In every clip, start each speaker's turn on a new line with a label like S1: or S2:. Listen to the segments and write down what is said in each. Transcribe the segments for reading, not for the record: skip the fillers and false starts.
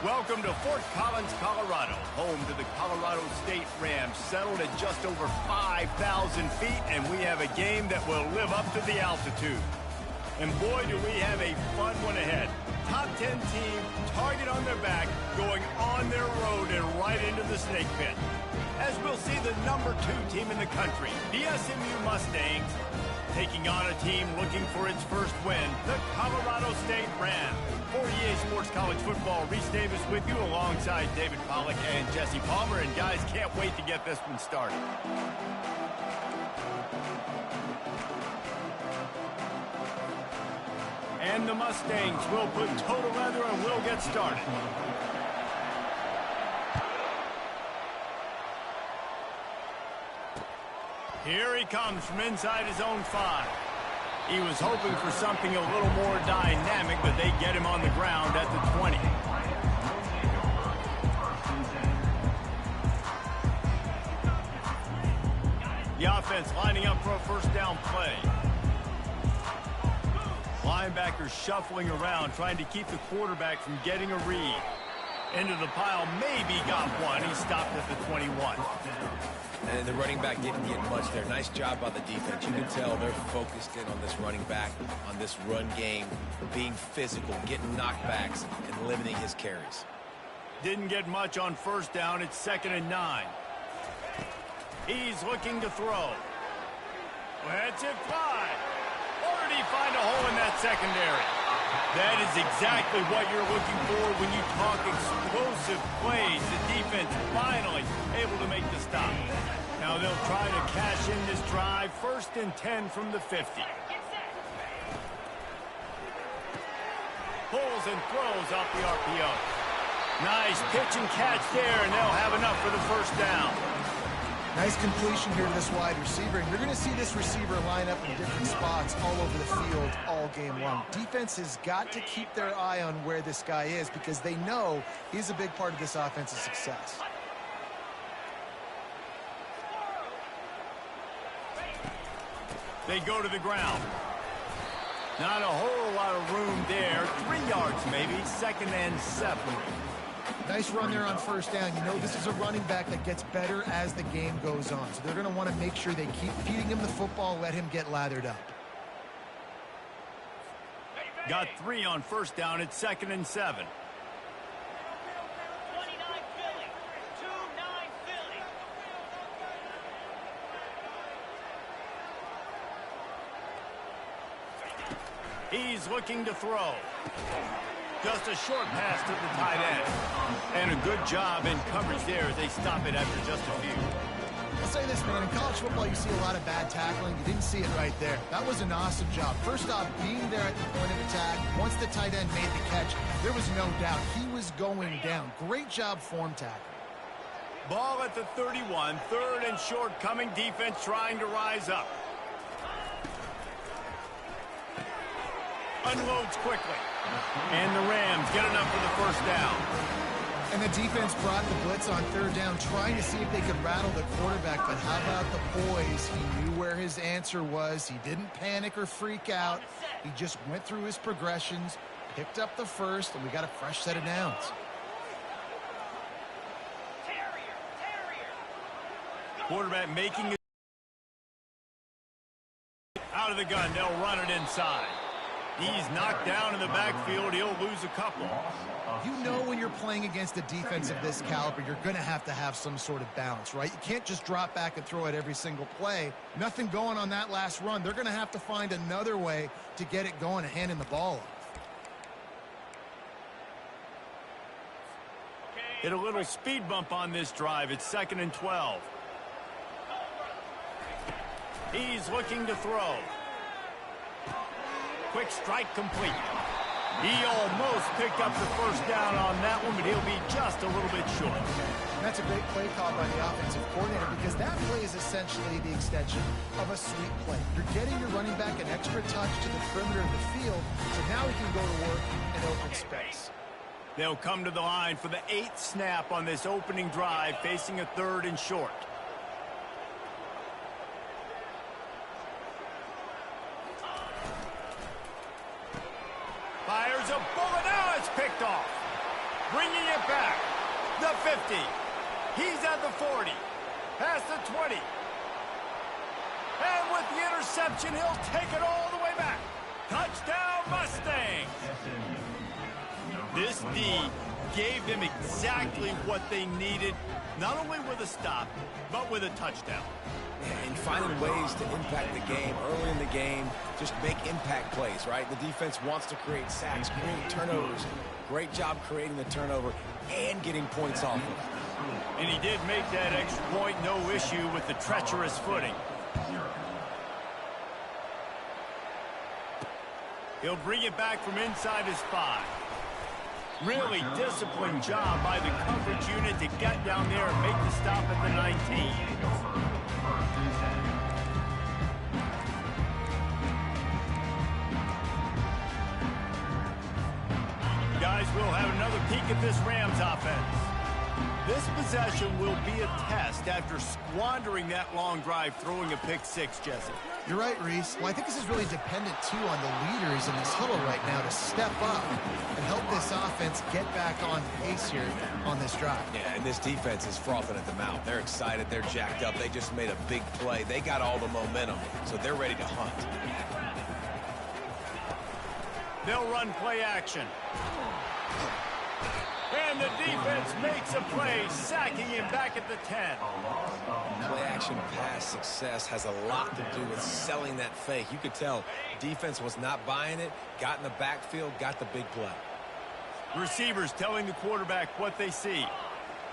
S1: Welcome to Fort Collins, Colorado, home to the Colorado State Rams, settled at just over 5,000 feet, and we have a game that will live up to the altitude. And boy, do we have a fun one ahead. Top 10 team, target on their back, going on their road and right into the snake pit. As we'll see the number 2 team in the country, the SMU Mustangs, taking on a team looking for its first win, the Colorado State Rams. For EA Sports College Football, Reese Davis with you alongside David Pollack and Jesse Palmer. And guys, can't wait to get this one started. And the Mustangs will put total leather and we'll get started. Here he comes from inside his own 5. He was hoping for something a little more dynamic, but they get him on the ground at the 20. The offense lining up for a first down play. Linebackers shuffling around, trying to keep the quarterback from getting a read. Into the pile, maybe got one. He stopped at the 21.
S2: And the running back didn't get much there. Nice job by the defense. You can tell they're focused in on this running back, on this run game, being physical, getting knockbacks, and limiting his carries.
S1: Didn't get much on first down. It's 2nd and 9. He's looking to throw. Let's it fly. Or did he find a hole in that secondary? That is exactly what you're looking for when you talk explosive plays. The defense finally able to make the stop. Now they'll try to cash in this drive. 1st and 10 from the 50. Pulls and throws off the RPO. Nice pitch and catch there, and they'll have enough for the first down.
S3: Nice completion here to this wide receiver, and you're going to see this receiver line up in different spots all over the field all game long. Defense has got to keep their eye on where this guy is because they know he's a big part of this offense's success.
S1: They go to the ground. Not a whole lot of room there. 3 yards maybe, 2nd and 7.
S3: Nice run there on first down. You know this is a running back that gets better as the game goes on. So they're going to want to make sure they keep feeding him the football, let him get lathered up.
S1: Got 3 on first down. It's 2nd and 7. He's looking to throw. Just a short pass to the tight end. And a good job in coverage there as they stop it after just a few.
S3: I'll say this, man. In college football, you see a lot of bad tackling. You didn't see it right there. That was an awesome job. First off, being there at the point of attack. Once the tight end made the catch, there was no doubt he was going down. Great job form tackle.
S1: Ball at the 31. 3rd and short coming. Defense trying to rise up. Unloads quickly. And the Rams get enough for the first down.
S3: And the defense brought the blitz on 3rd down, trying to see if they could rattle the quarterback. But how about the poise? He knew where his answer was. He didn't panic or freak out. He just went through his progressions, picked up the first, and we got a fresh set of downs.
S1: Quarterback making it out of the gun. They'll run it inside. He's knocked down in the backfield. He'll lose a couple.
S3: You know when you're playing against a defense of this caliber, you're going to have some sort of balance, right? You can't just drop back and throw it every single play. Nothing going on that last run. They're going to have to find another way to get it going and handing the ball off.
S1: Hit a little speed bump on this drive. It's 2nd and 12. He's looking to throw. Quick strike complete. He almost picked up the first down on that one, but he'll be just a little bit short.
S3: That's a great play call by the offensive coordinator because that play is essentially the extension of a sweep play. You're getting your running back an extra touch to the perimeter of the field, so now he can go to work in open space.
S1: They'll come to the line for the 8th snap on this opening drive, facing a 3rd and short. Fires a bullet. Now it's picked off. Bringing it back. The 50. He's at the 40. Past the 20. And with the interception, he'll take it all the way back. Touchdown, Mustangs. This D gave them exactly what they needed, not only with a stop, but with a touchdown.
S2: And finding ways to impact the game early in the game, just make impact plays, right? The defense wants to create sacks, create turnovers. Great job creating the turnover and getting points off of it.
S1: And he did make that extra point, no issue with the treacherous footing. He'll bring it back from inside his 5. Really disciplined job by the coverage unit to get down there and make the stop at the 19. Guys, we'll have another peek at this Rams offense. This possession will be a test after squandering that long drive, throwing a pick 6, Jesse.
S3: You're right, Reese. Well, I think this is really dependent, too, on the leaders in this huddle right now to step up and help this offense get back on pace here on this drive.
S2: Yeah, and this defense is frothing at the mouth. They're excited. They're jacked up. They just made a big play. They got all the momentum, so they're ready to hunt.
S1: They'll run play action. And the defense makes a play, sacking him back at the 10.
S2: Play-action pass success has a lot to do with selling that fake. You could tell defense was not buying it, got in the backfield, got the big play.
S1: Receivers telling the quarterback what they see.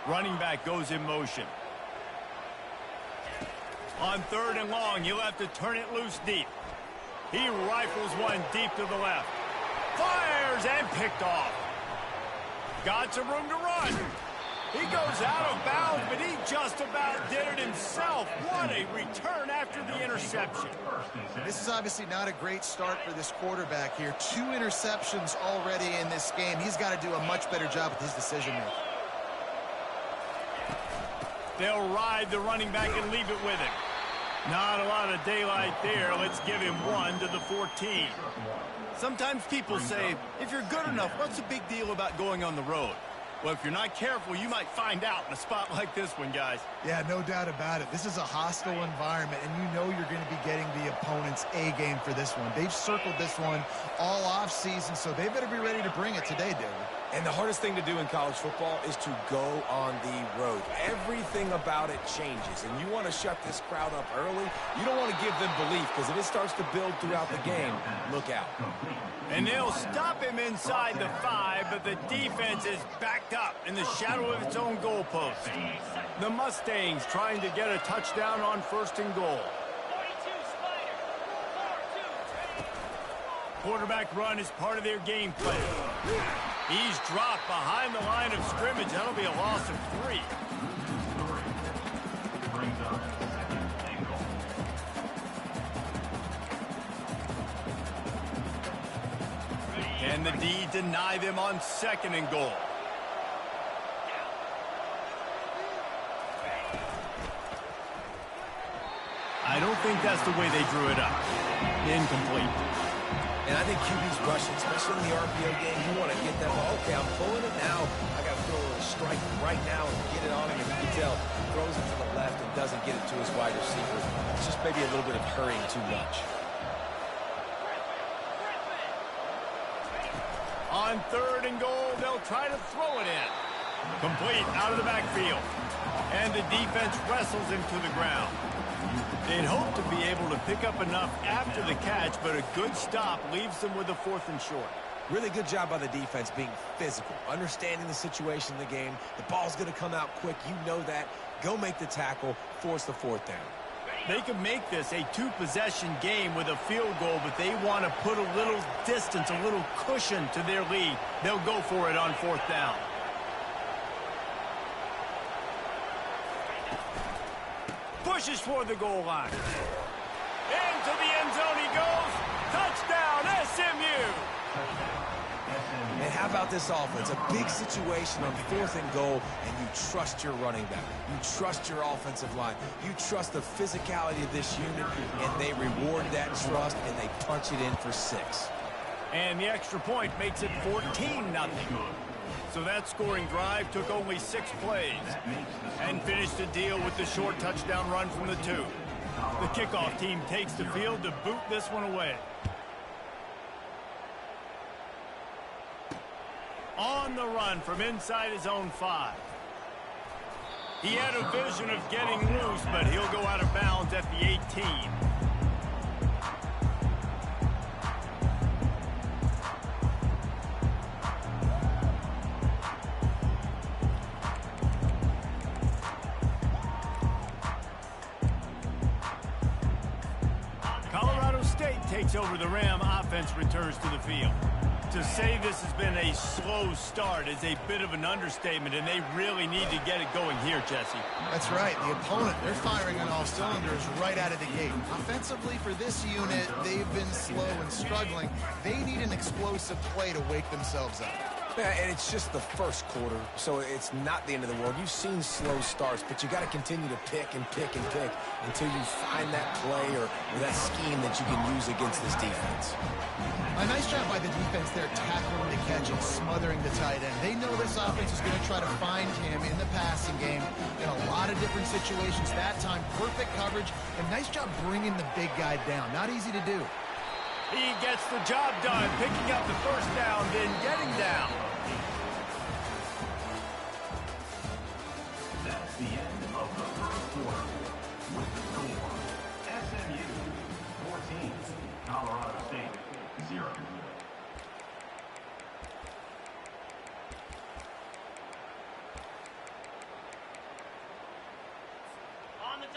S1: Running back goes in motion. On 3rd and long, he'll have to turn it loose deep. He rifles one deep to the left. Fires and picked off. Got some room to run. He goes out of bounds, but he just about did it himself. What a return after the interception.
S3: This is obviously not a great start for this quarterback here. 2 interceptions already in this game. He's got to do a much better job with his decision-making.
S1: They'll ride the running back and leave it with him. Not a lot of daylight there. Let's give him 1 to the 14. Sometimes people say, if you're good enough, what's the big deal about going on the road? Well, if you're not careful, you might find out in a spot like this one, guys.
S3: Yeah, no doubt about it. This is a hostile environment, and you know you're going to be getting the opponent's A game for this one. They've circled this one all offseason, so they better be ready to bring it today, David.
S2: And the hardest thing to do in college football is to go on the road. Everything about it changes, and you want to shut this crowd up early. You don't want to give them belief, because if it starts to build throughout the game, look out.
S1: And they'll stop him inside the 5, but the defense is backed up in the shadow of its own goalpost. The Mustangs trying to get a touchdown on 1st and goal. Quarterback run is part of their game plan. He's dropped behind the line of scrimmage. That'll be a loss of 3. Can the D deny them on 2nd and goal? I don't think that's the way they drew it up. Incomplete.
S2: And I think QB's rushing, especially in the RPO game. You want to get that ball. Okay, I'm pulling it now. I got to throw a strike right now and get it on him. And you can tell, throws it to the left and doesn't get it to his wide receiver. It's just maybe a little bit of hurrying too much.
S1: On 3rd and goal, they'll try to throw it in. Complete out of the backfield. And the defense wrestles him to the ground. They'd hope to be able to pick up enough after the catch, but a good stop leaves them with a 4th and short.
S2: Really good job by the defense being physical, understanding the situation in the game. The ball's going to come out quick. You know that. Go make the tackle, force the 4th down.
S1: They can make this a 2-possession game with a field goal, but they want to put a little distance, a little cushion to their lead. They'll go for it on 4th down. Pushes for the goal line. Into the end zone he goes. Touchdown, SMU.
S2: And how about this offense? A big situation on 4th and goal, and you trust your running back. You trust your offensive line. You trust the physicality of this unit, and they reward that trust, and they punch it in for 6.
S1: And the extra point makes it 14-0. So that scoring drive took only 6 plays and finished the deal with the short touchdown run from the 2. The kickoff team takes the field to boot this one away. On the run from inside his own 5. He had a vision of getting loose, but he'll go out of bounds at the 18. Colorado State takes over the Ram offense, returns to the field. To say this has been a slow start is a bit of an understatement, and they really need to get it going here, Jesse.
S3: That's right. The opponent, they're firing on all cylinders right out of the gate. Offensively, for this unit, they've been slow and struggling. They need an explosive play to wake themselves up.
S2: Yeah, and it's just the first quarter, so it's not the end of the world. You've seen slow starts, but you got to continue to pick and pick and pick until you find that play or that scheme that you can use against this defense.
S3: A nice job by the defense there, tackling the catch and smothering the tight end. They know this offense is going to try to find him in the passing game in a lot of different situations. That time, perfect coverage, and nice job bringing the big guy down. Not easy to do.
S1: He gets the job done, picking up the first down, then getting down.
S4: That's the end of the first quarter. With the score, SMU 14, Colorado State 0.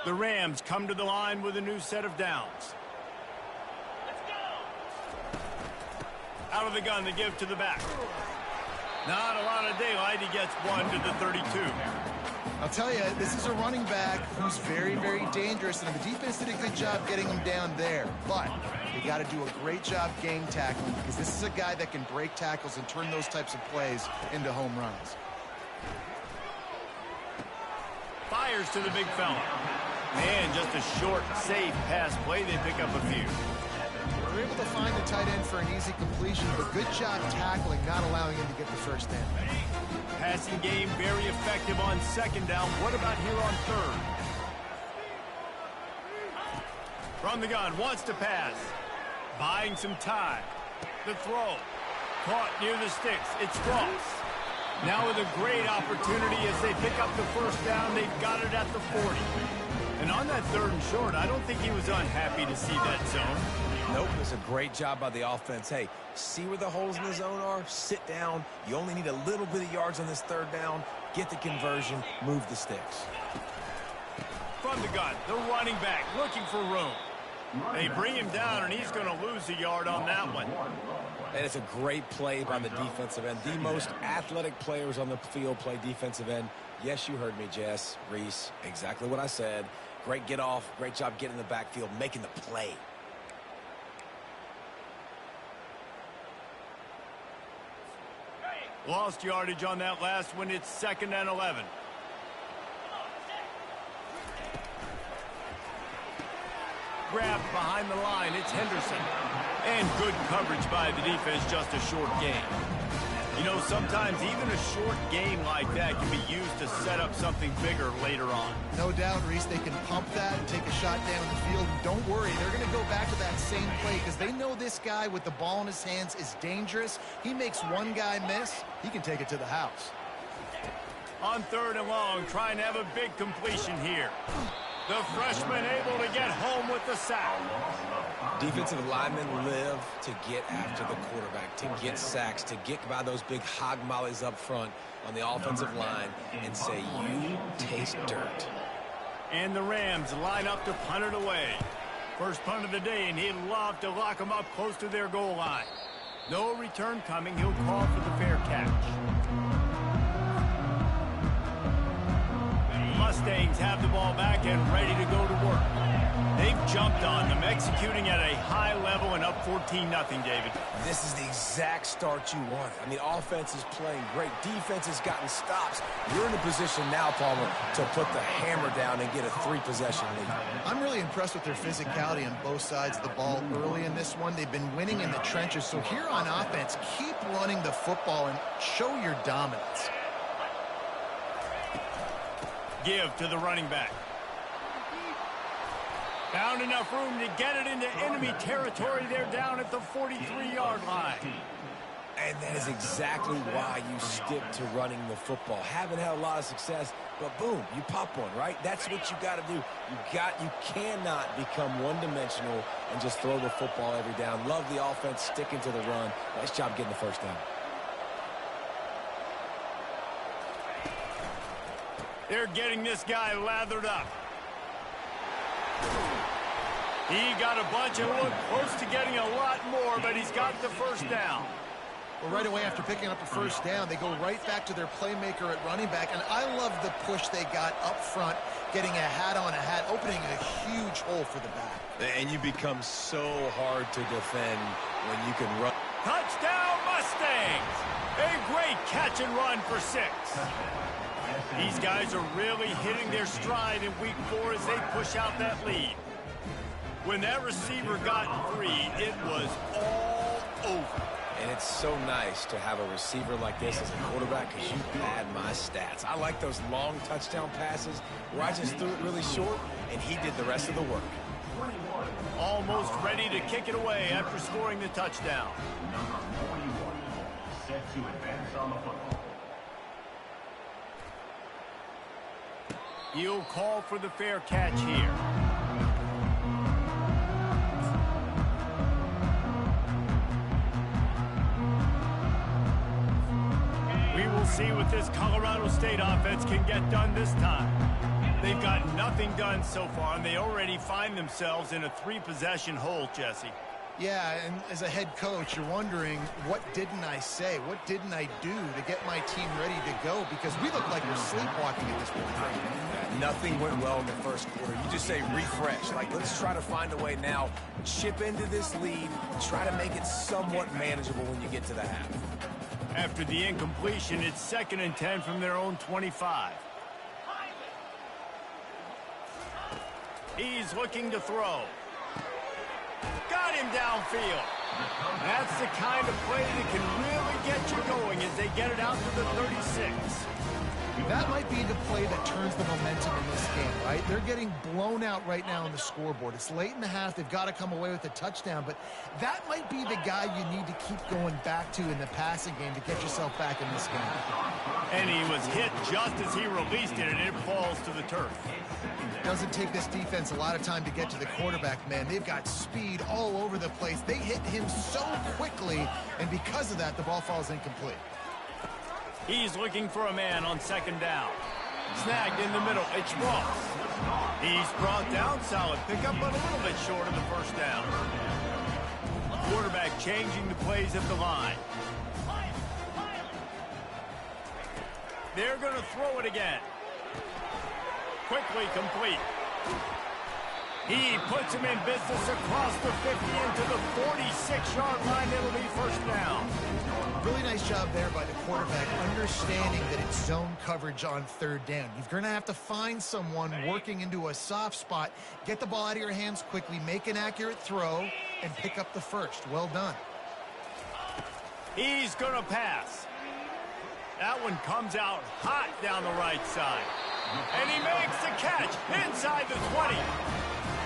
S1: The Rams come to the line with a new set of downs. Out of the gun, they give to the back. Not a lot of daylight. He gets one to the 32.
S3: I'll tell you, this is a running back who's very, very dangerous, and the defense did a good job getting him down there. But they got to do a great job game tackling, because this is a guy that can break tackles and turn those types of plays into home runs.
S1: Fires to the big fella. Man, just a short, safe pass play. They pick up a few.
S3: They're able to find the tight end for an easy completion, but good job tackling, not allowing him to get the first down.
S1: Passing game very effective on second down. What about here on third? From the gun, wants to pass. Buying some time. The throw. Caught near the sticks. It's cross. Now with a great opportunity as they pick up the first down. They've got it at the 40. And on that third and short, I don't think he was unhappy to see that zone.
S2: Nope, it's a great job by the offense. Hey, see where the holes in the zone are? Sit down. You only need a little bit of yards on this third down. Get the conversion. Move the sticks.
S1: From the gun, the running back looking for room. They bring him down, and he's going to lose a yard on that one.
S2: And it's a great play by the defensive end. The most athletic players on the field play defensive end. Yes, you heard me, Jess, Reese. Exactly what I said. Great get off. Great job getting in the backfield, making the play.
S1: Lost yardage on that last one. It's 2nd and 11. Grabbed behind the line. It's Henderson. And good coverage by the defense. Just a short game. You know, sometimes even a short game like that can be used to set up something bigger later on.
S3: No doubt, Reese, they can pump that and take a shot down the field. And don't worry, they're going to go back to that same play because they know this guy with the ball in his hands is dangerous. He makes one guy miss, he can take it to the house.
S1: On 3rd and long, trying to have a big completion here. The freshman able to get home with the sack.
S2: Defensive linemen live to get after the quarterback, to get sacks, to get by those big hog mollies up front on the offensive line and say, you taste dirt.
S1: And the Rams line up to punt it away. First punt of the day, and he'd love to lock them up close to their goal line. No return coming. He'll call for the fair catch. Mustangs have the ball back and ready to go to work. They've jumped on them, executing at a high level and up 14-0, David.
S2: This is the exact start you want. I mean, offense is playing great. Defense has gotten stops. You're in a position now, Palmer, to put the hammer down and get a 3-possession lead.
S3: I'm really impressed with their physicality on both sides of the ball early in this one. They've been winning in the trenches. So here on offense, keep running the football and show your dominance.
S1: Give to the running back. Found enough room to get it into enemy territory. They're down at the 43-yard line.
S2: And that is exactly why you stick to running the football. Haven't had a lot of success, but boom, you pop one, right? That's what you got to do. You cannot become one-dimensional and just throw the football every down. Love the offense sticking to the run. Nice job getting the first down.
S1: They're getting this guy lathered up. He got a bunch and looked close to getting a lot more, but he's got the first down.
S3: Well, right away after picking up the first down, they go right back to their playmaker at running back. And I love the push they got up front, getting a hat on a hat, opening a huge hole for the back.
S2: And you become so hard to defend when you can run.
S1: Touchdown, Mustangs! A great catch and run for 6. These guys are really hitting their stride in week 4 as they push out that lead. When that receiver got free, it was all over.
S2: And it's so nice to have a receiver like this as a quarterback because you pad my stats. I like those long touchdown passes where I just threw it really short and he did the rest of the work.
S1: Almost ready to kick it away after scoring the touchdown.
S4: Number 41, set to advance on the football.
S1: He'll call for the fair catch here. We will see what this Colorado State offense can get done this time. They've got nothing done so far, and they already find themselves in a 3-possession hole, Jesse.
S3: Yeah, and as a head coach, you're wondering, what didn't I say? What didn't I do to get my team ready to go? Because we look like we're sleepwalking at this point.
S2: Nothing went well in the first quarter. You just say refresh. Like, let's try to find a way now. Chip into this lead. Try to make it somewhat manageable when you get to the half.
S1: After the incompletion, it's 2nd and 10 from their own 25. He's looking to throw. Got him downfield. That's the kind of play that can really get you going as they get it out to the 36.
S3: That might be the play that turns the momentum in this game, right? They're getting blown out right now on the scoreboard. It's late in the half. They've got to come away with a touchdown, but that might be the guy you need to keep going back to in the passing game to get yourself back in this game.
S1: And he was hit just as he released it, and it falls to the turf.
S3: Doesn't take this defense a lot of time to get to the quarterback, man. They've got speed all over the place. They hit him so quickly, and because of that, the ball falls incomplete.
S1: He's looking for a man on 2nd down. Snagged in the middle. It's Ross. He's brought down. Solid pickup, but a little bit short of the first down. Quarterback changing the plays at the line. They're going to throw it again. Quickly complete. He puts him in business across the 50 into the 46-yard line. It'll be first down.
S3: Really nice job there by the quarterback, understanding that it's zone coverage on 3rd down. You're going to have to find someone working into a soft spot, get the ball out of your hands quickly, make an accurate throw, and pick up the first. Well done.
S1: He's going to pass. That one comes out hot down the right side. And he makes the catch inside the 20.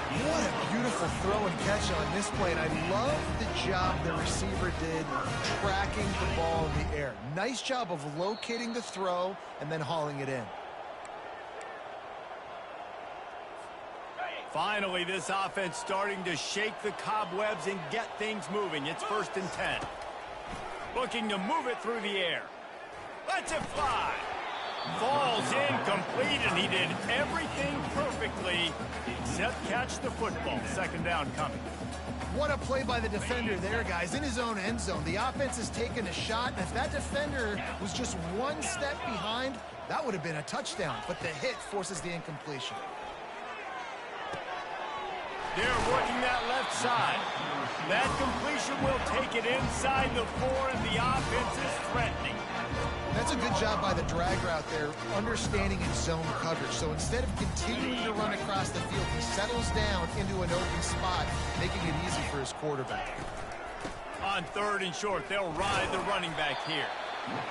S3: What a beautiful throw and catch on this play, and I love the job the receiver did tracking the ball in the air. Nice job of locating the throw and then hauling it in.
S1: Finally, this offense starting to shake the cobwebs and get things moving. It's 1st and 10. Looking to move it through the air. Lets it fly. Falls incomplete, and he did everything perfectly except catch the football. 2nd down coming.
S3: What a play by the defender there, guys, in his own end zone. The offense has taken a shot, and if that defender was just one step behind, that would have been a touchdown. But the hit forces the incompletion.
S1: They're working that left side. That completion will take it inside the 4, and the offense is threatening.
S3: That's a good job by the drag route there, understanding its zone coverage. So instead of continuing to run across the field, he settles down into an open spot, making it easy for his quarterback.
S1: On 3rd and short, they'll ride the running back here.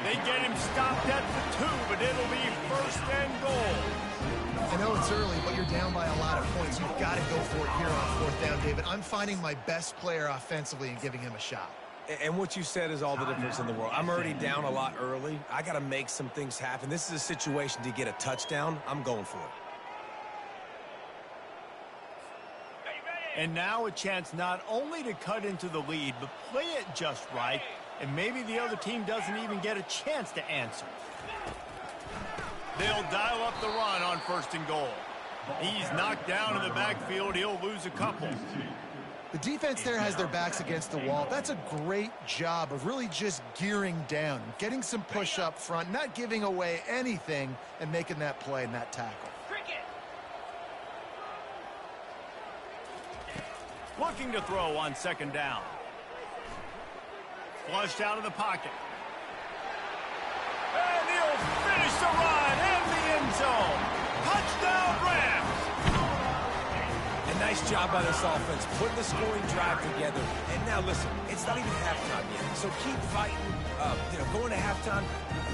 S1: They get him stopped at the 2, but it'll be 1st and goal.
S3: I know it's early, but you're down by a lot of points. You've got to go for it here on 4th down, David. I'm finding my best player offensively and giving him a shot.
S2: And what you said is all the difference in the world. I'm already down a lot early. I got to make some things happen. This is a situation to get a touchdown. I'm going for it.
S1: And now a chance not only to cut into the lead, but play it just right, and maybe the other team doesn't even get a chance to answer. They'll dial up the run on 1st and goal. He's knocked down in the backfield. He'll lose a couple.
S3: The defense there has their backs against the wall. That's a great job of really just gearing down, getting some push up front, not giving away anything, and making that play and that tackle.
S1: Looking to throw on 2nd down. Flushed out of the pocket. And he'll finish the run in the end zone. Touchdown, Rams!
S2: A nice job by this offense, putting the scoring drive together. And now, listen, it's not even halftime yet, so keep fighting. Going to halftime,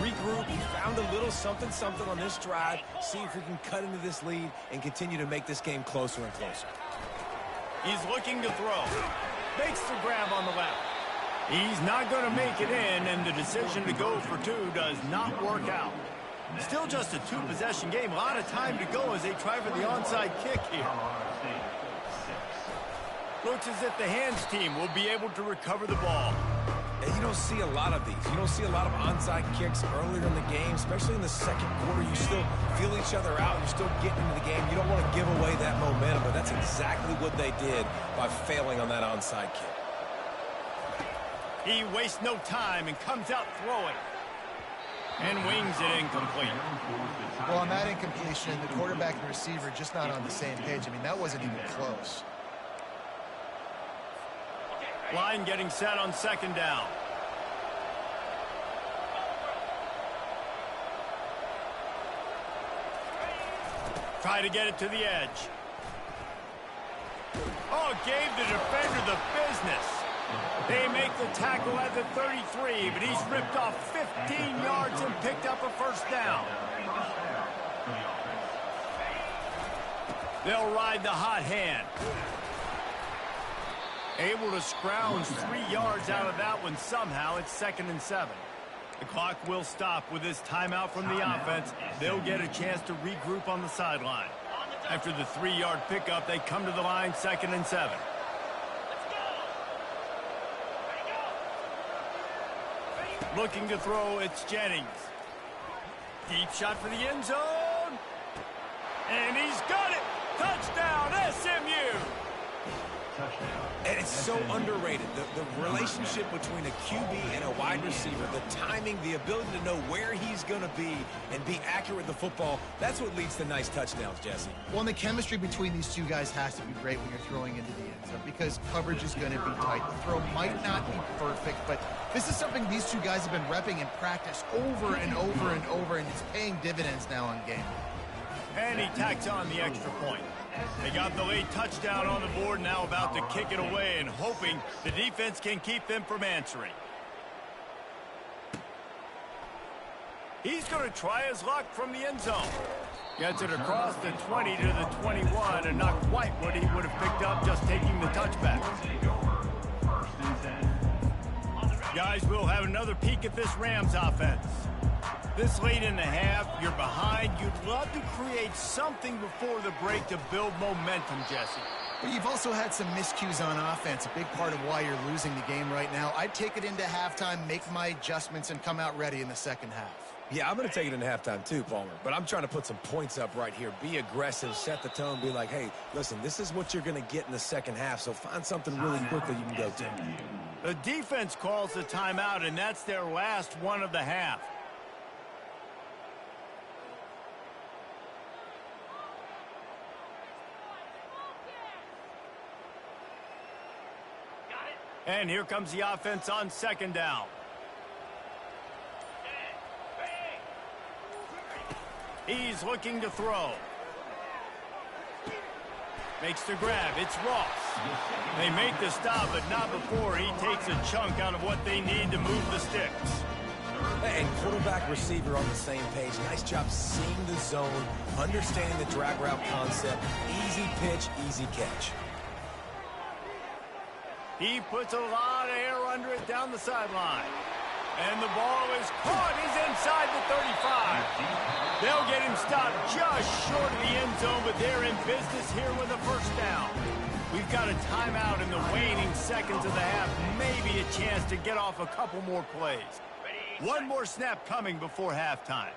S2: regroup. We found a little something on this drive. See if we can cut into this lead and continue to make this game closer and closer.
S1: He's looking to throw. Makes the grab on the left. He's not going to make it in, and the decision to go for 2 does not work out. Still just a 2-possession game. A lot of time to go as they try for the onside kick here. Looks as if the hands team will be able to recover the ball.
S2: And you don't see a lot of these. You don't see a lot of onside kicks earlier in the game, especially in the 2nd quarter. You still feel each other out. You're still getting into the game. You don't want to give away that momentum, but that's exactly what they did by failing on that onside kick.
S1: He wastes no time and comes out throwing. And wings it incomplete.
S3: Well, on that incompletion, the quarterback and receiver just not on the same page. I mean, that wasn't even close.
S1: Line getting set on 2nd down. Try to get it to the edge. Oh, gave the defender the business. They make the tackle at the 33, but he's ripped off 15 yards and picked up a 1st down. They'll ride the hot hand. Able to scrounge 3 yards out of that one somehow. It's 2nd and 7. The clock will stop with this timeout from the offense. They'll get a chance to regroup on the sideline. After the 3-yard pickup, they come to the line, 2nd and 7. Looking to throw, it's Jennings. Deep shot for the end zone. And he's got it. Touchdown, SMU.
S2: And it's so underrated. The relationship between a QB and a wide receiver, the timing, the ability to know where he's going to be and be accurate with the football, that's what leads to nice touchdowns, Jesse.
S3: Well, and the chemistry between these two guys has to be great when you're throwing into the end zone because coverage is going to be tight. The throw might not be perfect, but this is something these two guys have been repping in practice over and over and over, and it's paying dividends now on game.
S1: And he tacks on the extra point. They got the late touchdown on the board, now about to kick it away and hoping the defense can keep them from answering. He's going to try his luck from the end zone. Gets it across the 20 to the 21 and not quite what he would have picked up just taking the touchback. Guys, we'll have another peek at this Rams offense. This late in the half, you're behind. You'd love to create something before the break to build momentum, Jesse.
S3: But you've also had some miscues on offense, a big part of why you're losing the game right now. I'd take it into halftime, make my adjustments, and come out ready in the second half.
S2: Yeah, I'm going to take it into halftime too, Palmer. But I'm trying to put some points up right here. Be aggressive, set the tone, be like, hey, listen, this is what you're going to get in the second half, so find something really quick that you can go to.
S1: The defense calls the timeout, and that's their last one of the half. And here comes the offense on second down. He's looking to throw. Makes the grab. It's Ross. They make the stop, but not before he takes a chunk out of what they need to move the sticks.
S2: And quarterback, receiver on the same page. Nice job seeing the zone, understanding the drag route concept. Easy pitch, easy catch.
S1: He puts a lot of air under it down the sideline. And the ball is caught. He's inside the 35. They'll get him stopped just short of the end zone, but they're in business here with a first down. We've got a timeout in the waning seconds of the half. Maybe a chance to get off a couple more plays. One more snap coming before halftime.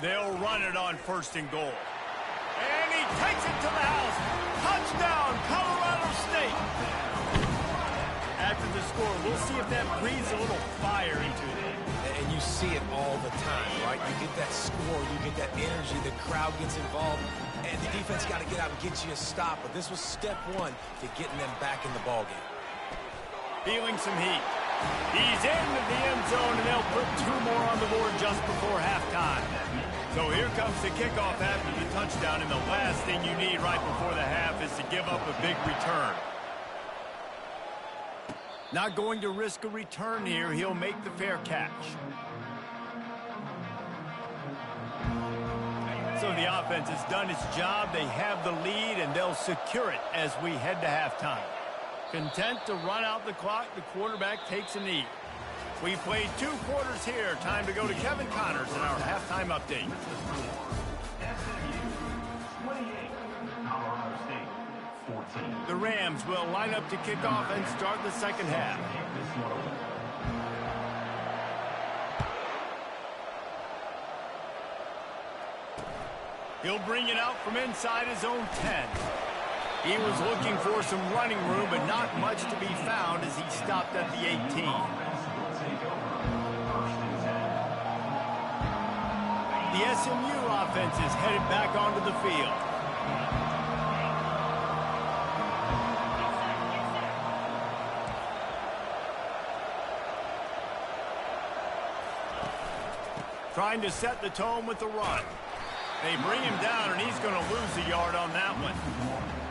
S1: They'll run it on first and goal. And he takes it to the house. Touchdown, Colorado State. After the score, we'll see if that breathes a little fire into it.
S2: And you see it all the time, right? You get that score, you get that energy, the crowd gets involved, and the defense got to get out and get you a stop. But this was step one to getting them back in the ballgame.
S1: Feeling some heat. He's into the end zone, and they'll put two more on the board just before halftime. So here comes the kickoff after the touchdown, and the last thing you need right before the half is to give up a big return. Not going to risk a return here. He'll make the fair catch. So the offense has done its job. They have the lead, and they'll secure it as we head to halftime. Content to run out the clock, the quarterback takes a knee. We've played 2 quarters here. Time to go to Kevin Connors in our halftime update.
S4: SMU 28, Colorado State 14.
S1: The Rams will line up to kick off and start the second half. He'll bring it out from inside his own 10. He was looking for some running room, but not much to be found as he stopped at the 18. The SMU offense is headed back onto the field. Trying to set the tone with the run. They bring him down, and he's going to lose a yard on that one.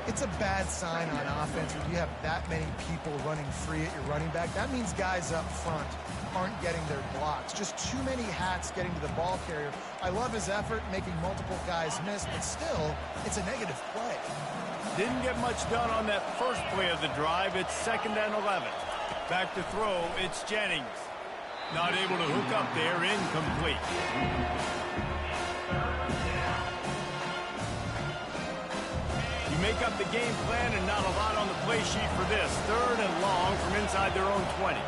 S3: It's a bad sign on offense when you have that many people running free at your running back. That means guys up front aren't getting their blocks. Just too many hats getting to the ball carrier. I love his effort, making multiple guys miss, but still, it's a negative play.
S1: Didn't get much done on that first play of the drive. It's 2nd and 11. Back to throw, it's Jennings. Not able to hook up there, incomplete. You make up the game plan and not a lot on the play sheet for this. 3rd and long from inside their own 20.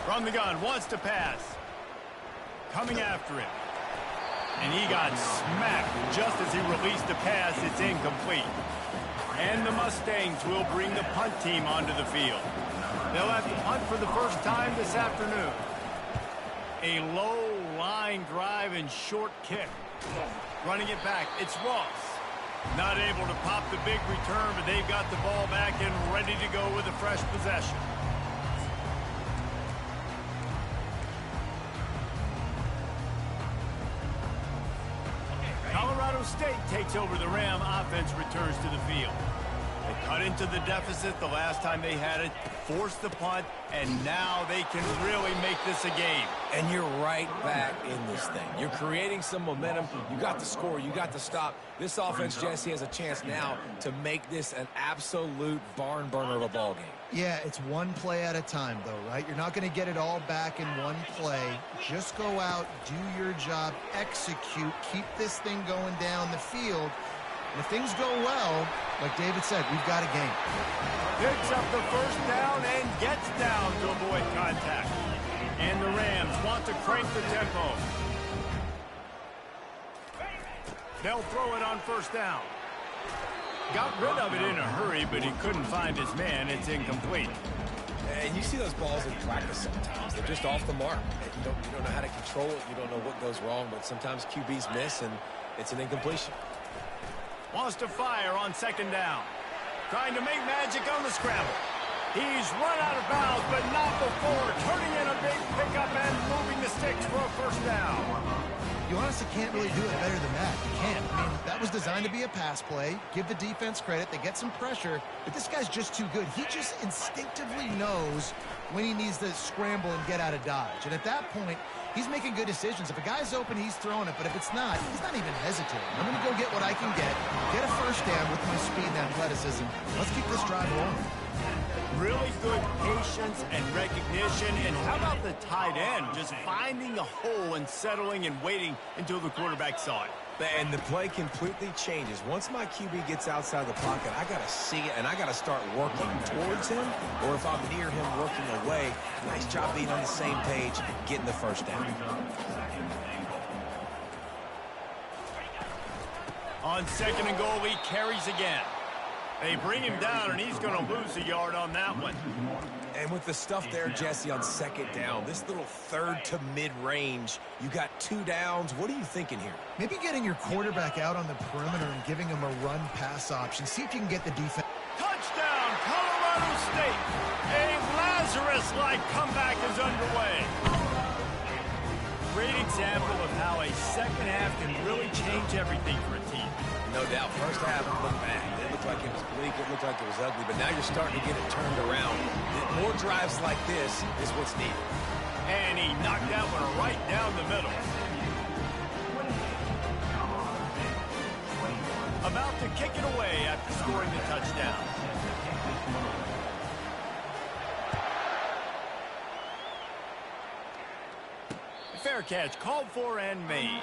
S1: From the gun, wants to pass. Coming after him. And he got smacked just as he released the pass. It's incomplete. And the Mustangs will bring the punt team onto the field. They'll have to punt for the first time this afternoon. A low line drive and short kick. Running it back, it's Ross. Not able to pop the big return, but they've got the ball back and ready to go with a fresh possession. Colorado State takes over. The Ram offense returns to the field. They cut into the deficit the last time they had it, forced the punt, and now they can really make this a game.
S2: And you're right back in this thing. You're creating some momentum. You got the score. You got the stop. This offense, Jesse, has a chance now to make this an absolute barn burner of a ball game.
S3: Yeah, it's one play at a time, though, right? You're not going to get it all back in one play. Just go out, do your job, execute, keep this thing going down the field. And if things go well, like David said, we've got a game.
S1: Picks up the first down and gets down to avoid contact. And the Rams want to crank the tempo. They'll throw it on first down. Got rid of it in a hurry, but he couldn't find his man. It's incomplete.
S2: And you see those balls in practice sometimes. They're just off the mark. You don't know how to control it. You don't know what goes wrong, but sometimes QBs miss, and it's an incompletion.
S1: Wants to fire on second down. Trying to make magic on the scramble. He's run out of bounds, but not before turning in a big pickup and moving the sticks for a first down.
S3: You honestly can't really do it better than that. You can't. I mean, that was designed to be a pass play. Give the defense credit. They get some pressure, but this guy's just too good. He just instinctively knows when he needs to scramble and get out of dodge. And at that point, he's making good decisions. If a guy's open, he's throwing it. But if it's not, he's not even hesitating. I'm going to go get what I can get a first down with my speed and athleticism. Let's keep this drive rolling.
S1: Really good patience and recognition. And how about the tight end just finding a hole and settling and waiting until the quarterback saw it?
S2: And the play completely changes. Once my QB gets outside the pocket, I got to see it, and I got to start working towards him, or if I'm near him, working away. Nice job being on the same page, getting the first down.
S1: On second and goal, he carries again. They bring him down, and he's going to lose a yard on that one.
S2: And with the stuff there, Jesse, on second down, this little third to mid-range, you got 2 downs. What are you thinking here?
S3: Maybe getting your quarterback out on the perimeter and giving him a run-pass option. See if you can get the defense.
S1: Touchdown, Colorado State. A Lazarus-like comeback is underway. Great example of how a second half can really change everything for a team.
S2: No doubt. First half, it looked bad. It looked like it was bleak. It looked like it was ugly. But now you're starting to get it turned around. More drives like this is what's needed.
S1: And he knocked that one right down the middle. About to kick it away after scoring the touchdown. Fair catch, called for and made.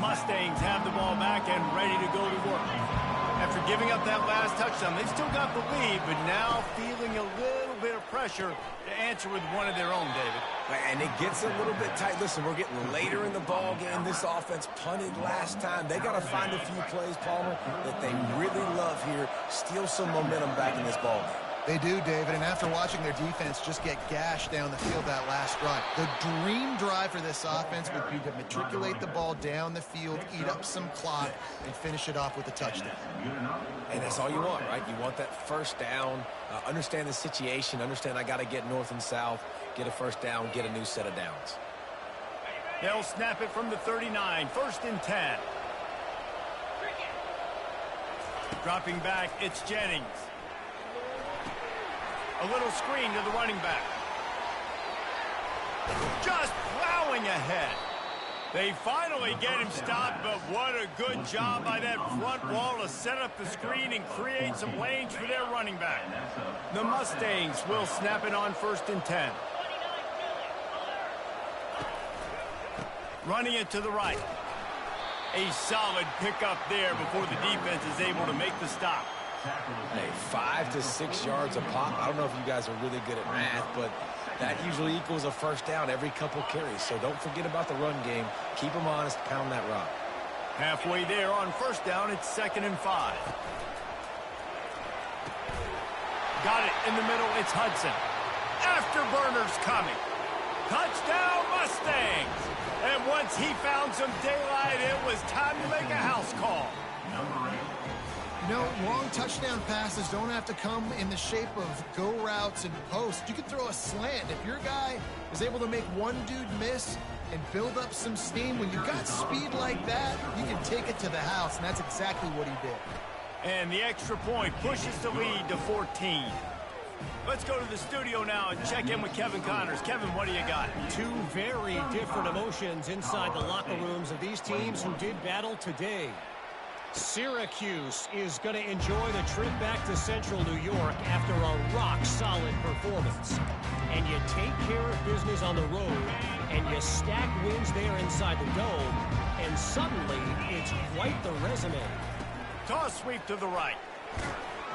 S1: Mustangs have the ball back and ready to go to work. After giving up that last touchdown, they've still got the lead, but now feeling a little bit of pressure to answer with one of their own, David.
S2: And it gets a little bit tight. Listen, we're getting later in the ball game. This offense punted last time. They got to find a few plays, Palmer, that they really love here. Steal some momentum back in this ball game.
S3: They do, David, and after watching their defense just get gashed down the field that last drive, the dream drive for this offense would be to matriculate the ball down the field, eat up some clock, and finish it off with a touchdown.
S2: And that's all you want, right? You want that first down, understand the situation, understand I got to get north and south, get a first down, get a new set of downs.
S1: They'll snap it from the 39, 1st and 10. Dropping back, it's Jennings. A little screen to the running back. Just plowing ahead. They finally get him stopped, but what a good job by that front wall to set up the screen and create some lanes for their running back. The Mustangs will snap it on 1st and 10. Running it to the right. A solid pickup there before the defense is able to make the stop.
S2: Hey, 5 to 6 yards a pop. I don't know if you guys are really good at math, but that usually equals a first down every couple carries. So don't forget about the run game. Keep them honest, pound that rock.
S1: Halfway there on first down, it's 2nd and 5. Got it in the middle, it's Hudson. Afterburners coming. Touchdown Mustangs! And once he found some daylight, it was time to make a house call.
S3: You know, long touchdown passes don't have to come in the shape of go routes and posts. You can throw a slant. If your guy is able to make one dude miss and build up some steam, when you've got speed like that, you can take it to the house, and that's exactly what he did.
S1: And the extra point pushes the lead to 14. Let's go to the studio now and check in with Kevin Connors. Kevin, what do you got?
S5: Two very different emotions inside the locker rooms of these teams who did battle today. Syracuse is going to enjoy the trip back to Central New York after a rock-solid performance. And you take care of business on the road, and you stack wins there inside the dome, and suddenly it's quite the resume.
S1: Toss sweep to the right.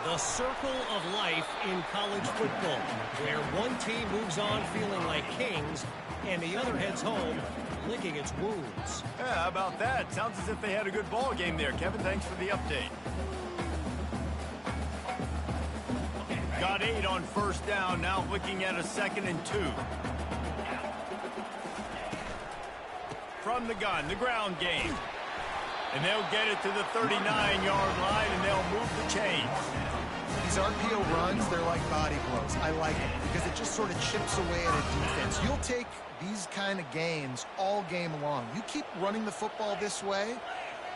S5: The circle of life in college football, where one team moves on feeling like kings, and the other heads home licking its wounds.
S1: Yeah, how about that? Sounds as if they had a good ball game there, Kevin. Thanks for the update. Got 8 on first down, now looking at a 2nd and 2. From the gun, the ground game. And they'll get it to the 39-yard line, and they'll move the chains.
S3: These RPO runs, they're like body blows. I like it because it just sort of chips away at a defense. You'll take these kind of gains all game long. You keep running the football this way,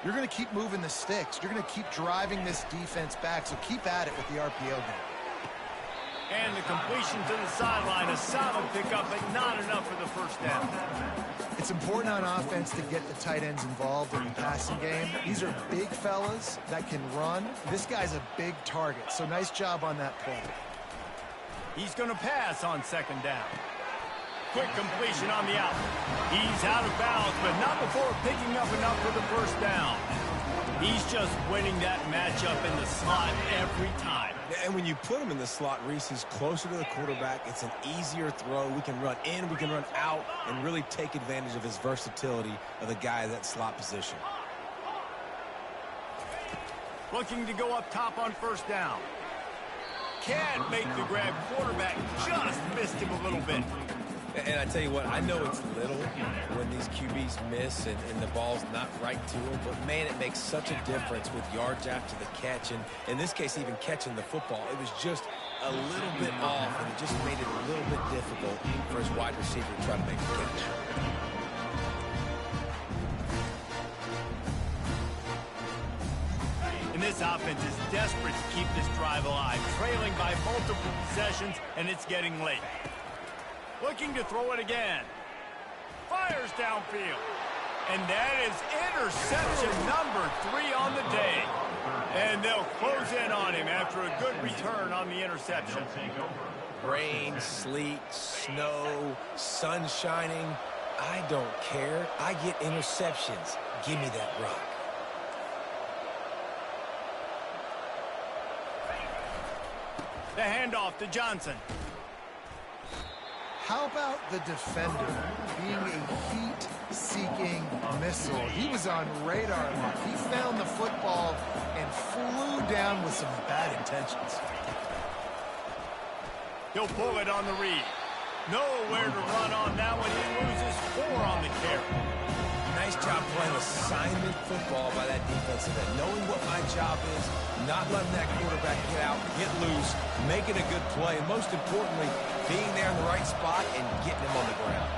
S3: you're going to keep moving the sticks. You're going to keep driving this defense back, so keep at it with the RPO game.
S1: And the completion to the sideline, a solid pickup, but not enough for the first down.
S3: It's important on offense to get the tight ends involved in the passing game. These are big fellas that can run. This guy's a big target, so nice job on that play.
S1: He's going to pass on 2nd down. Quick completion on the out. He's out of bounds, but not before picking up enough for the first down. He's just winning that matchup in the slot every time.
S2: And when you put him in the slot, Reese, he's closer to the quarterback. It's an easier throw. We can run in, we can run out, and really take advantage of his versatility of the guy in that slot position.
S1: Looking to go up top on first down. Can't make the grab. Quarterback just missed him a little bit.
S2: And I tell you what, I know it's little when these QBs miss and the ball's not right to them, but man, it makes such a difference with yards after the catch, and in this case, even catching the football. It was just a little bit off, and it just made it a little bit difficult for his wide receiver to try to make the catch.
S1: And this offense is desperate to keep this drive alive, trailing by multiple possessions, and it's getting late. Looking to throw it again. Fires downfield. And that is interception number 3 on the day. And they'll close in on him after a good return on the interception.
S2: Rain, sleet, snow, sun shining. I don't care. I get interceptions. Give me that rock.
S1: The handoff to Johnson.
S3: How about the defender being a heat-seeking missile? He was on radar lock. He found the football and flew down with some bad intentions.
S1: He'll pull it on the read. Nowhere to run on that one. He loses 4 on the carry.
S2: Nice job playing assignment football by that defensive end. Knowing what my job is, not letting that quarterback get out, get loose, making a good play, and most importantly, being there in the right spot and getting him on the ground.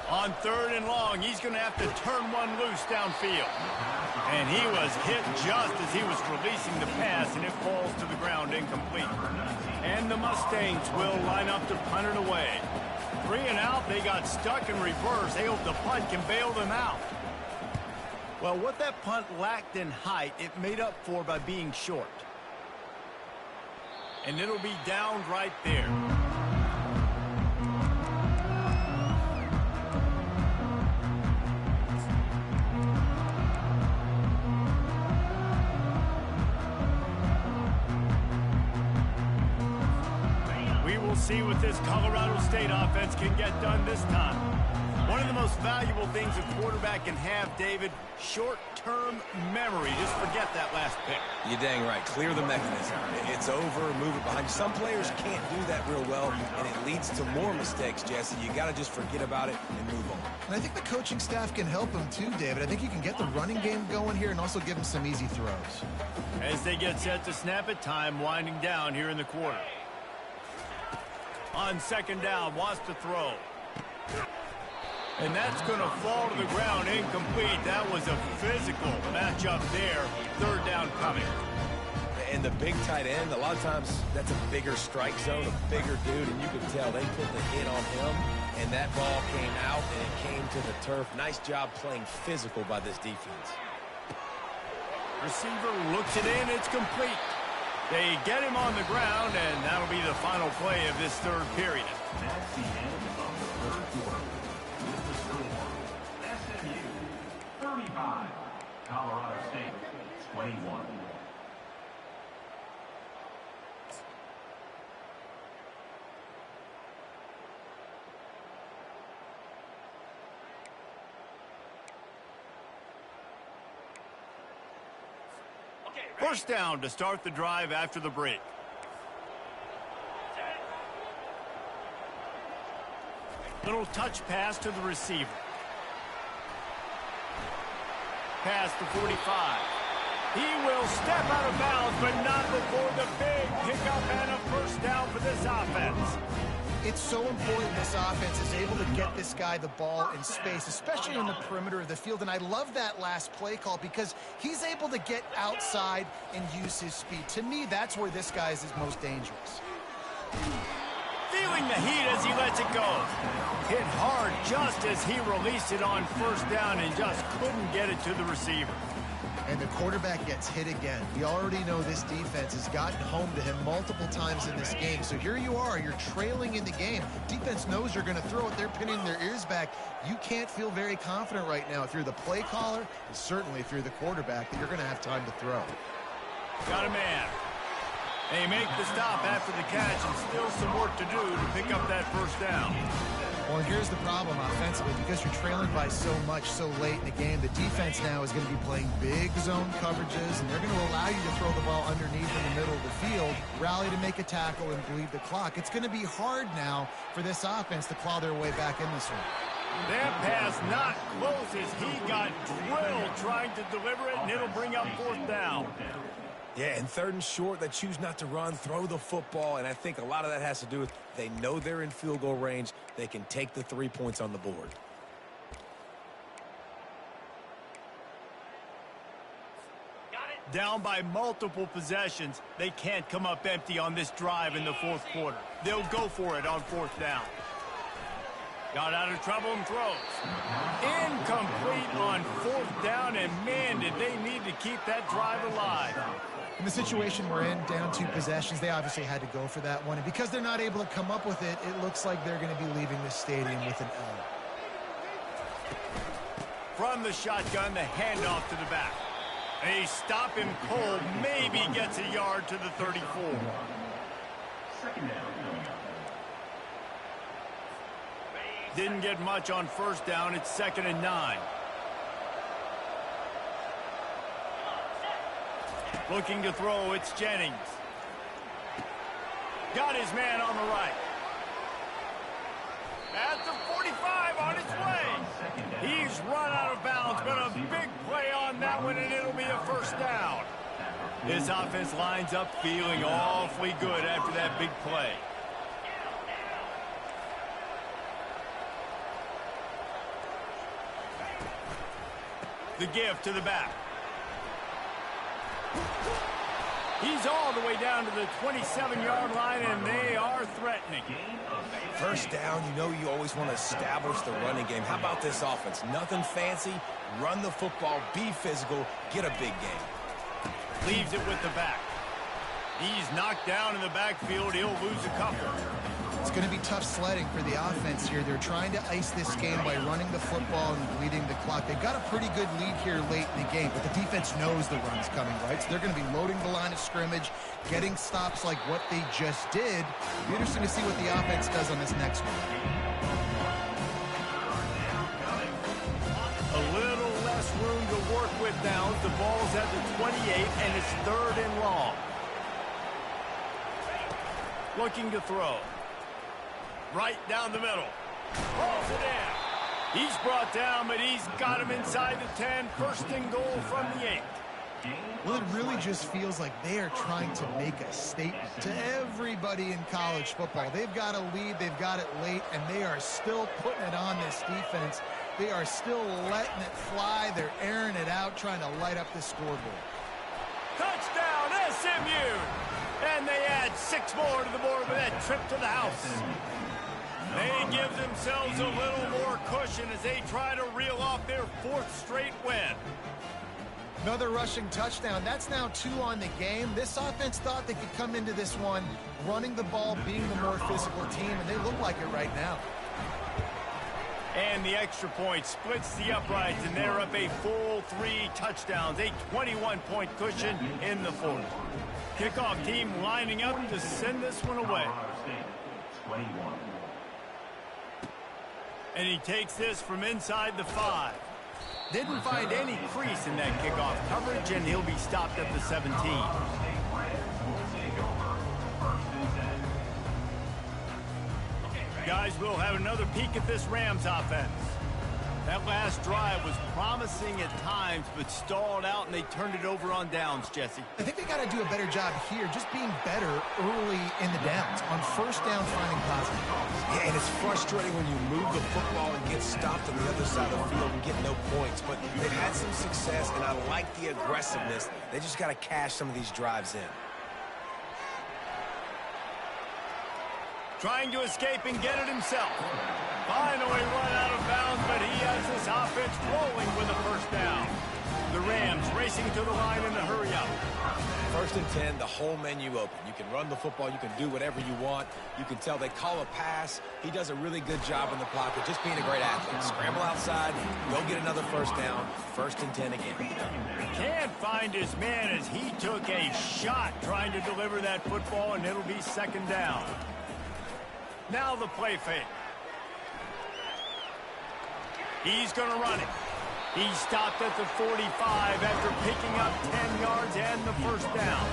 S1: On 3rd and long, he's going to have to turn one loose downfield. And he was hit just as he was releasing the pass, and it falls to the ground incomplete. And the Mustangs will line up to punt it away. 3 and out, they got stuck in reverse. They hope the punt can bail them out. Well, what that punt lacked in height, it made up for by being short. And it'll be down right there. We will see what this Colorado State offense can get done this time. One of the most valuable things a quarterback can have, David, short-term memory. Just forget that last pick.
S2: You're dang right. Clear the mechanism. It's over. Move it behind you. Some players can't do that real well, and it leads to more mistakes, Jesse. You got to just forget about it and move on.
S3: And I think the coaching staff can help him too, David. I think you can get the running game going here and also give him some easy throws.
S1: As they get set to snap it, time winding down here in the quarter. On 2nd down, wants to throw. And that's going to fall to the ground incomplete. That was a physical matchup there. 3rd down coming.
S2: And the big tight end, a lot of times that's a bigger strike zone, a bigger dude, and you can tell they put the hit on him, and that ball came out, and it came to the turf. Nice job playing physical by this defense.
S1: Receiver looks it in. It's complete. They get him on the ground, and that'll be the final play of this 3rd period.
S4: That's the end of the 3rd quarter. With the score, SMU 35, Colorado State 21.
S1: First down to start the drive after the break. Little touch pass to the receiver. Pass to 45. He will step out of bounds, but not before the big pickup and a first down for this offense.
S3: It's so important this offense is able to get this guy the ball in space, especially on the perimeter of the field. And I love that last play call because he's able to get outside and use his speed. To me, that's where this guy is his most dangerous.
S1: Feeling the heat as he lets it go. Hit hard just as he released it on first down and just couldn't get it to the receiver.
S3: And the quarterback gets hit again. We already know this defense has gotten home to him multiple times in this game. So here you are, you're trailing in the game. Defense knows you're going to throw it. They're pinning their ears back. You can't feel very confident right now if you're the play caller, and certainly if you're the quarterback, that you're going to have time to throw.
S1: Got a man. They make the stop after the catch and still some work to do to pick up that first down.
S3: Well, here's the problem offensively. Because you're trailing by so much so late in the game, the defense now is going to be playing big zone coverages, and they're going to allow you to throw the ball underneath in the middle of the field, rally to make a tackle, and bleed the clock. It's going to be hard now for this offense to claw their way back in this one.
S1: That pass not close as he got drilled trying to deliver it, and it'll bring up fourth down.
S2: Yeah, and third and short, they choose not to run, throw the football, and I think a lot of that has to do with they know they're in field goal range. They can take the 3 points on the board.
S1: Down by multiple possessions, they can't come up empty on this drive in the fourth quarter. They'll go for it on fourth down. Got out of trouble and throws. Incomplete on fourth down, and man, did they need to keep that drive alive.
S3: In the situation we're in, down 2 possessions, they obviously had to go for that one. And because they're not able to come up with it, it looks like they're going to be leaving the stadium with an L.
S1: From the shotgun, the handoff to the back. They stop him cold, maybe gets a yard to the 34.
S4: Second down.
S1: Didn't get much on first down. It's 2nd and 9. Looking to throw, it's Jennings. Got his man on the right. At the 45 on its way. He's run out of bounds, but a big play on that one, and it'll be a first down. This offense lines up feeling awfully good after that big play. The give to the back. He's all the way down to the 27-yard line, and they are threatening.
S2: First down, you know you always want to establish the running game. How about this offense? Nothing fancy. Run the football, be physical, get a big game.
S1: Leaves it with the back. He's knocked down in the backfield. He'll lose a couple.
S3: It's going to be tough sledding for the offense here. They're trying to ice this game by running the football and bleeding the clock. They've got a pretty good lead here late in the game, but the defense knows the run's coming, right? So they're going to be loading the line of scrimmage, getting stops like what they just did. It'll be interesting to see what the offense does on this next one.
S1: A little less room to work with now. The ball's at the 28, and it's 3rd and long. Looking to throw. Right down the middle. Pulls it in. He's brought down, but he's got him inside the 10. 1st and goal from the 8.
S3: Well, it really just feels like they are trying to make a statement to everybody in college football. They've got a lead, they've got it late, and they are still putting it on this defense. They are still letting it fly. They're airing it out, trying to light up the scoreboard.
S1: Touchdown, SMU! And they add 6 more to the board with that trip to the house. They give themselves a little more cushion as they try to reel off their 4th straight win.
S3: Another rushing touchdown. That's now 2 on the game. This offense thought they could come into this one running the ball, being the more physical team, and they look like it right now.
S1: And the extra point splits the uprights, and they're up a full 3 touchdowns, a 21-point cushion in the 4th. Kickoff team lining up to send this one away. And he takes this from inside the 5. Didn't find any crease in that kickoff coverage, and he'll be stopped at the 17. Guys, we'll have another peek at this Rams offense. That last drive was promising at times, but stalled out, and they turned it over on downs, Jesse.
S3: I think they got to do a better job here, just being better early in the downs. On first down, finding positive.
S2: Yeah, and it's frustrating when you move the football and get stopped on the other side of the field and get no points. But they've had some success, and I like the aggressiveness. They just got to cash some of these drives in.
S1: Trying to escape and get it himself. Finally run out of bounds, but he has this offense rolling with a first down. The Rams racing to the line in a hurry-up.
S2: 1st and 10, the whole menu open. You can run the football. You can do whatever you want. You can tell they call a pass. He does a really good job in the pocket, just being a great athlete. Scramble outside, go get another first down. 1st and 10 again.
S1: Can't find his man as he took a shot trying to deliver that football, and it'll be 2nd down. Now the play fake. He's going to run it. He stopped at the 45 after picking up 10 yards and the first down.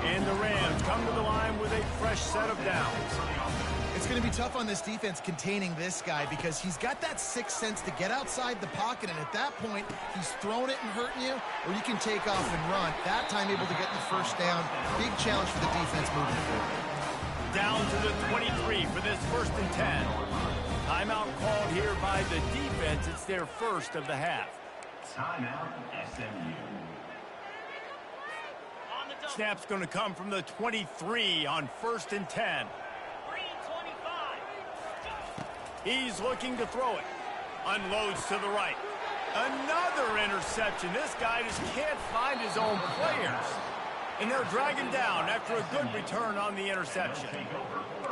S1: And the Rams come to the line with a fresh set of downs.
S3: It's going to be tough on this defense containing this guy because he's got that sixth sense to get outside the pocket, and at that point, he's throwing it and hurting you, or you can take off and run. That time able to get the first down. Big challenge for the defense moving forward.
S1: Down to the 23 for this 1st and 10. Timeout called here by the defense. It's their first of the half.
S4: Timeout, SMU.
S1: Snap's going to come from the 23 on 1st and 10. He's looking to throw it. Unloads to the right. Another interception. This guy just can't find his own players. And they're dragging down after a good return on the interception.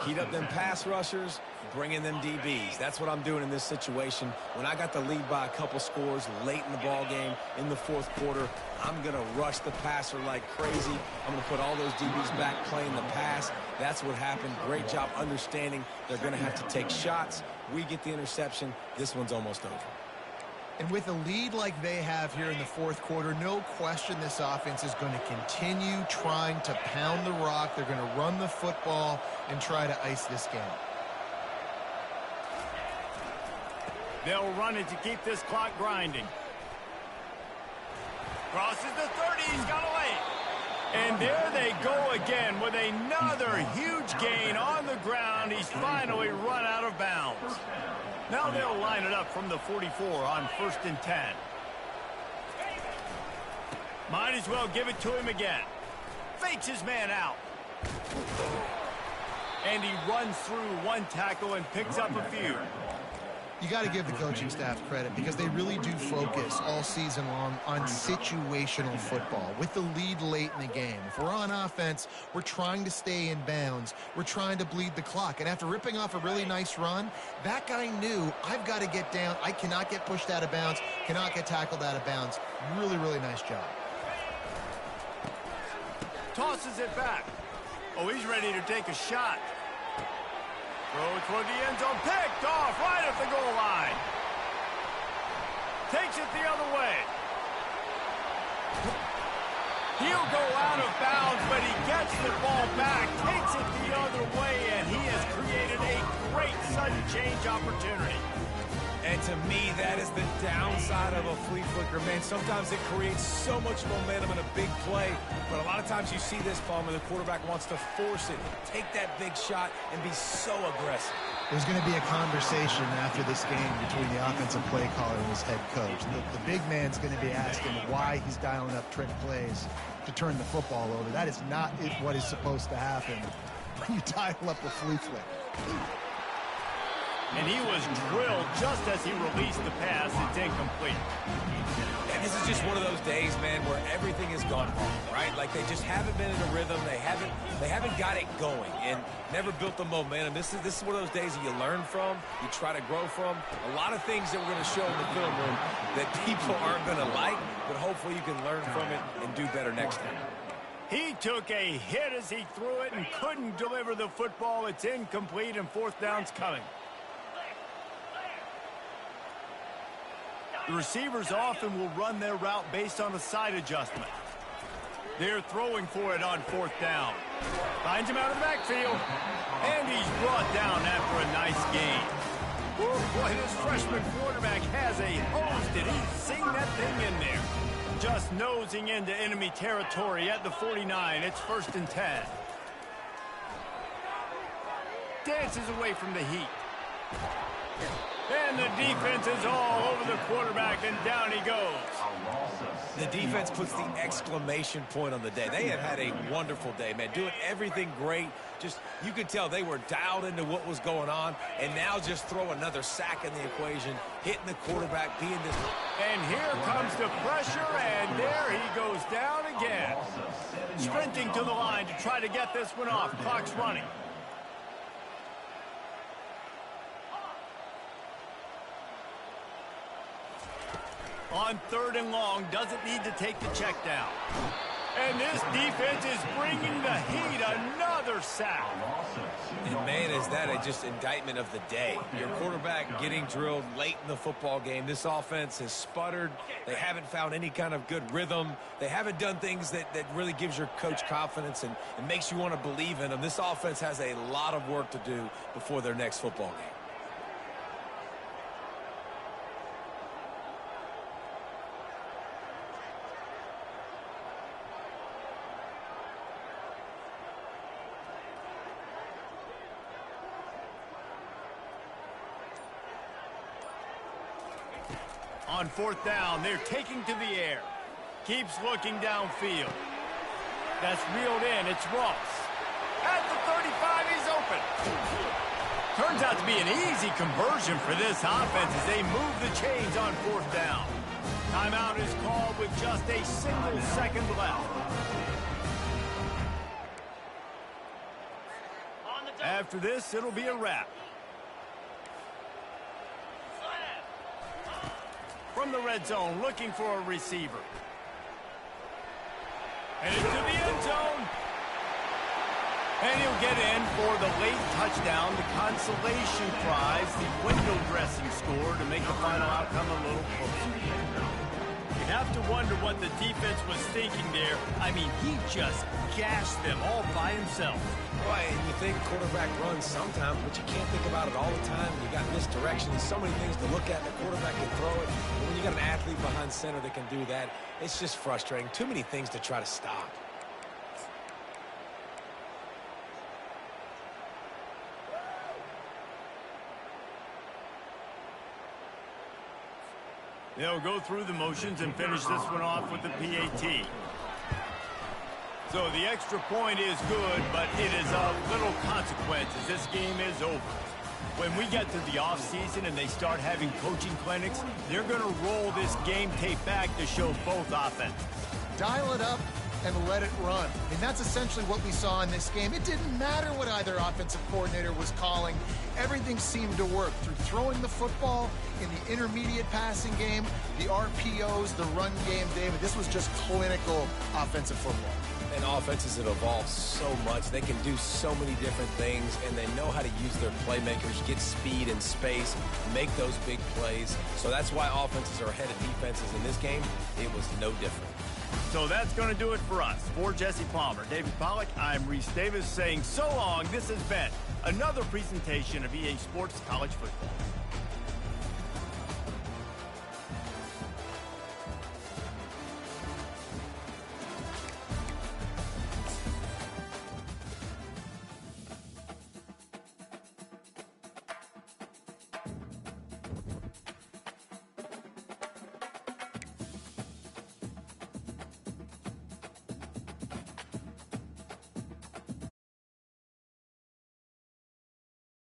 S2: Heat up them pass rushers, bring in them DBs. That's what I'm doing in this situation. When I got the lead by a couple scores late in the ball game in the 4th quarter, I'm going to rush the passer like crazy. I'm going to put all those DBs back playing the pass. That's what happened. Great job understanding they're going to have to take shots. We get the interception. This one's almost over.
S3: And with a lead like they have here in the 4th quarter, no question this offense is going to continue trying to pound the rock. They're going to run the football and try to ice this game.
S1: They'll run it to keep this clock grinding. Crosses the 30. He's got a lane. And there they go again with another huge gain on the ground. He's finally run out of bounds. Now they'll line it up from the 44 on 1st and 10. Might as well give it to him again. Fakes his man out. And he runs through one tackle and picks up a few.
S3: You got to give the coaching staff credit because they really do focus all season long on situational football with the lead late in the game. If we're on offense, we're trying to stay in bounds. We're trying to bleed the clock. And after ripping off a really nice run, that guy knew, I've got to get down. I cannot get pushed out of bounds, cannot get tackled out of bounds. Really, really nice job.
S1: Tosses it back. Oh, he's ready to take a shot. Throw toward the end zone, picked off right at the goal line. Takes it the other way. He'll go out of bounds, but he gets the ball back, takes it the other way, and he has created a great sudden change opportunity.
S2: And to me, that is the downside of a flea flicker, man. Sometimes it creates so much momentum in a big play, but a lot of times you see this, Palmer, the quarterback wants to force it, take that big shot, and be so aggressive.
S3: There's going to be a conversation after this game between the offensive play caller and his head coach. The big man's going to be asking why he's dialing up trick plays to turn the football over. That is not what is supposed to happen when you dial up a flea flick.
S1: And he was drilled just as he released the pass. It's incomplete.
S2: And this is just one of those days, man, where everything has gone wrong, right? Like they just haven't been in a rhythm. They haven't got it going and never built the momentum. This is one of those days that you learn from, you try to grow from. A lot of things that we're going to show in the film room that people aren't going to like, but hopefully you can learn from it and do better next time.
S1: He took a hit as he threw it and couldn't deliver the football. It's incomplete and 4th down's coming. The receivers often will run their route based on a side adjustment. They're throwing for it on 4th down. Finds him out of the backfield. And he's brought down after a nice gain. Woo, boy, this freshman quarterback has a hose. Did he sing that thing in there? Just nosing into enemy territory at the 49. It's 1st and 10. Dances away from the heat. And the defense is all over the quarterback, and down he goes.
S2: The defense puts the exclamation point on the day. They have had a wonderful day, man. Doing everything great. Just, you could tell they were dialed into what was going on, and now just throw another sack in the equation, hitting the quarterback, being this.
S1: And here comes the pressure, and there he goes down again. Sprinting to the line to try to get this one off. Clock's running. On 3rd and long, doesn't need to take the check down. And this defense is bringing the heat. Another sack.
S2: And, man, is that just indictment of the day. Your quarterback getting drilled late in the football game. This offense has sputtered. They haven't found any kind of good rhythm. They haven't done things that really gives your coach confidence and makes you want to believe in them. This offense has a lot of work to do before their next football game.
S1: On 4th down, they're taking to the air. Keeps looking downfield. That's reeled in. It's Ross. At the 35, he's open. Turns out to be an easy conversion for this offense as they move the chains on 4th down. Timeout is called with just a single second left. After this, it'll be a wrap. From the red zone, looking for a receiver. And into the end zone. And he'll get in for the late touchdown, the consolation prize, the window dressing score to make the final outcome a little closer. You have to wonder what the defense was thinking there. I mean, he just gashed them all by himself.
S2: Boy, and you think quarterback runs sometimes, but you can't think about it all the time. You got misdirection. There's so many things to look at. The quarterback can throw it. But when you got an athlete behind center that can do that, it's just frustrating. Too many things to try to stop.
S1: They'll go through the motions and finish this one off with the PAT. So the extra point is good, but it is of little consequence as this game is over. When we get to the offseason and they start having coaching clinics, they're going to roll this game tape back to show both offenses.
S3: Dial it up and let it run. And that's essentially what we saw in this game. It didn't matter what either offensive coordinator was calling. Everything seemed to work through throwing the football, in the intermediate passing game, the RPOs, the run game, David. This was just clinical offensive football.
S2: And offenses have evolved so much. They can do so many different things, and they know how to use their playmakers, get speed and space, make those big plays. So that's why offenses are ahead of defenses in this game. It was no different.
S1: So that's going to do it for us. For Jesse Palmer, David Pollack, I'm Reese Davis saying so long. This has been another presentation of EA Sports College Football.